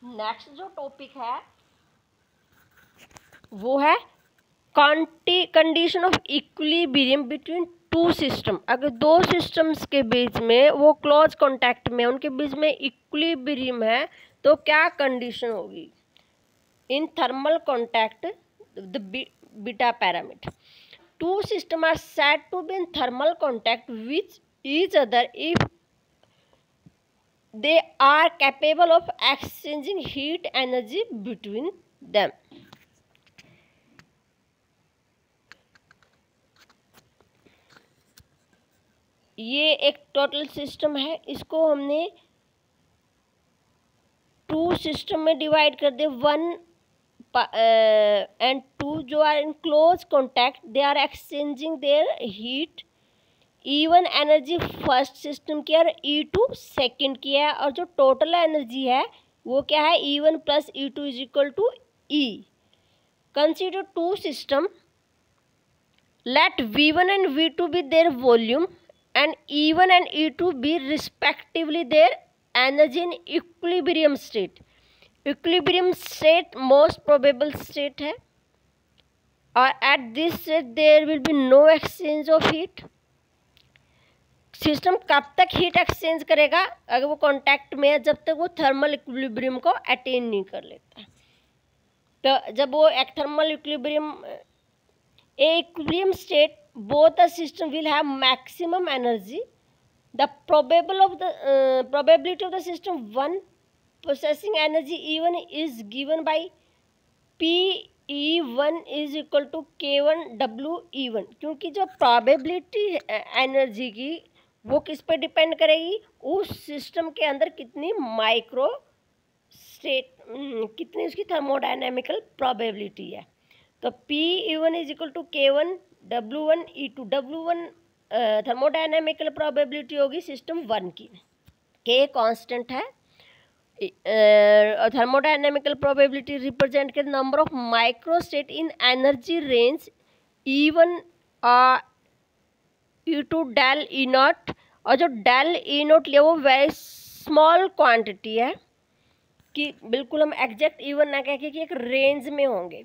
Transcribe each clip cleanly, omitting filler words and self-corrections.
Next जो topic है वो है condition of equilibrium between two system. अगर दो सिस्टम्स के बीच में वो क्लोज कांटेक्ट में, उनके बीच में इक्विलिब्रियम है, तो क्या कंडीशन होगी? In thermal contact the beta parameter, two systems are said to be in thermal contact with each other if they are capable of exchanging heat energy between them. ये एक total system है, इसको हमने to system में divide कर दिया, one and two, जो are in close contact, they are exchanging their heat. E1 energy first system की और E2 सेकेंड की है, और जो टोटल एनर्जी है वो क्या है? E1 plus E2 is equal to E। Consider two system, let V1 and V2 be their volume and E1 and E2 be respectively their energy in equilibrium state. Equilibrium state most probable state है, और at this state there will be no exchange of heat. System कब तक heat exchange करेगा? अगर वो contact में है, जब तक वो थर्मल इक्विलिब्रियम को अटेन नहीं कर लेता। तो जब वो एक thermal equilibrium, equilibrium state, both the system will have maximum energy. The probability of the system one possessing energy E1 is given by PE1 is equal to K1 WE1, क्योंकि जो probability एनर्जी की वो किस पे depend करेगी? उस system के अंदर कितनी माइक्रो स्टेट, कितनी उसकी थर्मोडायनेमिकल प्रोबेबिलिटी है। तो PE1 is equal to K1 W1 E2। W1 thermodynamical probability होगी सिस्टम वन की, K कांस्टेंट है। थर्मोडायनेमिकल प्रोबेबिलिटी रिप्रेजेंट के number of micro state in energy range E1 E2 del E naught, और जो del E not लिया वो very small quantity है, कि बिल्कुल हम एग्जैक्ट E1 ना कह के कि एक रेंज में होंगे।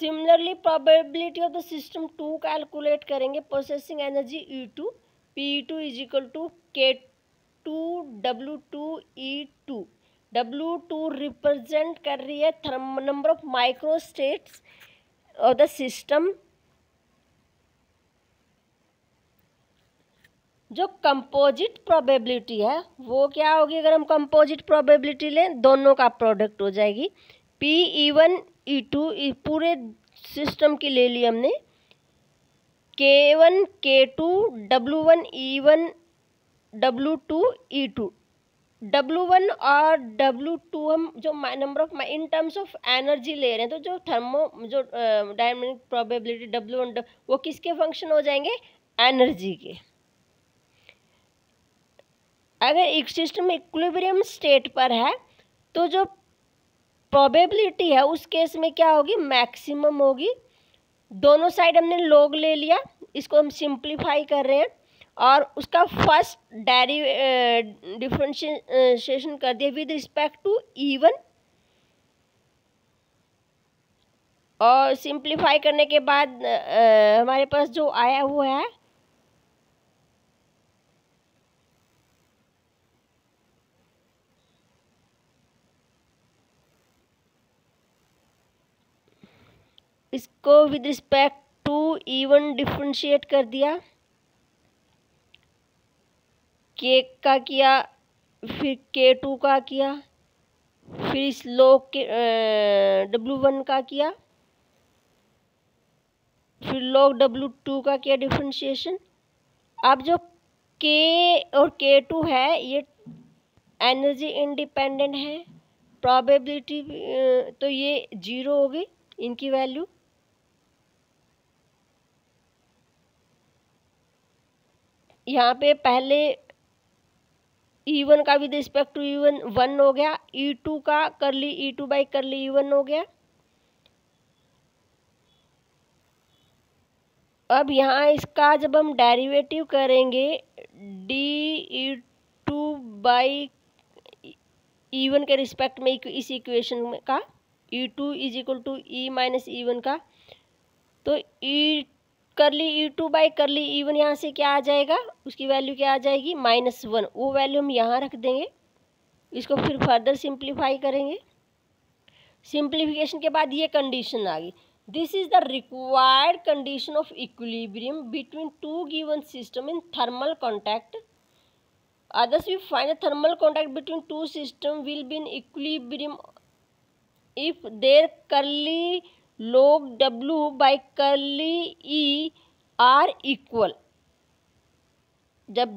Similarly probability of the system to calculate करेंगे, processing energy E2, P2 is equal to K2 W2 E2। W2 represent कर रही है number of microstates of the system. जो कंपोजिट प्रोबेबिलिटी है वो क्या होगी? अगर हम कंपोजिट प्रोबेबिलिटी लें, दोनों का प्रोडक्ट हो जाएगी। PE1 E2 पूरे सिस्टम की ले ली हमने, K1 K2 W1 E1 W2 E2। W1 और W2 हम जो number of in terms of energy ले रहे हैं, तो जो डायनामिक प्रोबेबिलिटी W1 वो किसके फंक्शन हो जाएंगे? एनर्जी के। अगर एक सिस्टम इक्विलिब्रियम स्टेट पर है तो जो प्रोबेबिलिटी है उस केस में क्या होगी? मैक्सिमम होगी। दोनों साइड हमने लॉग ले लिया, इसको हम सिंप्लीफाई कर रहे हैं, और उसका फर्स्ट डिफरेंशिएशन कर दिया विद रिस्पेक्ट टू E1, और सिंप्लीफाई करने के बाद हमारे पास जो आया हुआ है इसको with respect to E1 differentiate कर दिया, K का किया, फिर K2 का किया, फिर इस लॉग के W1 का किया, फिर लॉग W2 का किया डिफरेंशिएशन। अब जो K और K2 है ये एनर्जी इंडिपेंडेंट है, प्रोबेबिलिटी तो ये 0 होगी इनकी वैल्यू। यहाँ पे पहले E1 का विद रिस्पेक्ट टू E1 1 हो गया, E2 का करली E2 बाई करली E1 हो गया। अब यहाँ इसका जब हम डेरिवेटिव करेंगे DE2 बाई E1 के रिस्पेक्ट में इस इक्वेशन में का E2 is equal to E minus E1 का, तो E करली E2 बाई करली E1 यहाँ से क्या आ जाएगा, उसकी वैल्यू क्या आ जाएगी -1। वो वैल्यू हम यहाँ रख देंगे, इसको फिर फर्दर सिंप्लीफाई करेंगे। सिंप्लीफिकेशन के बाद ये कंडीशन आ गई, this is the required condition of equilibrium between two given system in thermal contact. Others we find a thermal contact between two systems will be in equilibrium if their curly log W by curly E are equal। जब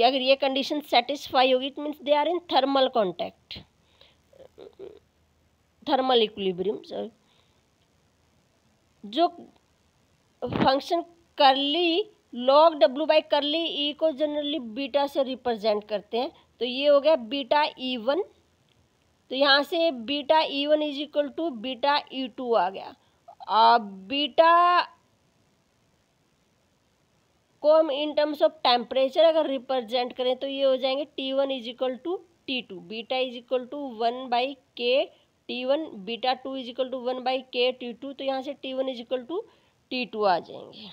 अगर ये condition satisfy होगी it means they are in thermal contact, thermal equilibrium. जो function curly log W by curly E को generally beta से represent करते हैं, तो ये हो गया बीटा E1, तो यहाँ से beta E1 is equal to beta E2 आ गया। बीटा को हम इन टर्म्स ऑफ टेम्परेचर अगर रिप्रेजेंट करें तो ये हो जाएंगे T1 is equal to T2, beta is equal to 1/K T1, beta 2 is equal to 1/K T2, तो यहाँ से T1 is equal to T2 आ जाएंगे।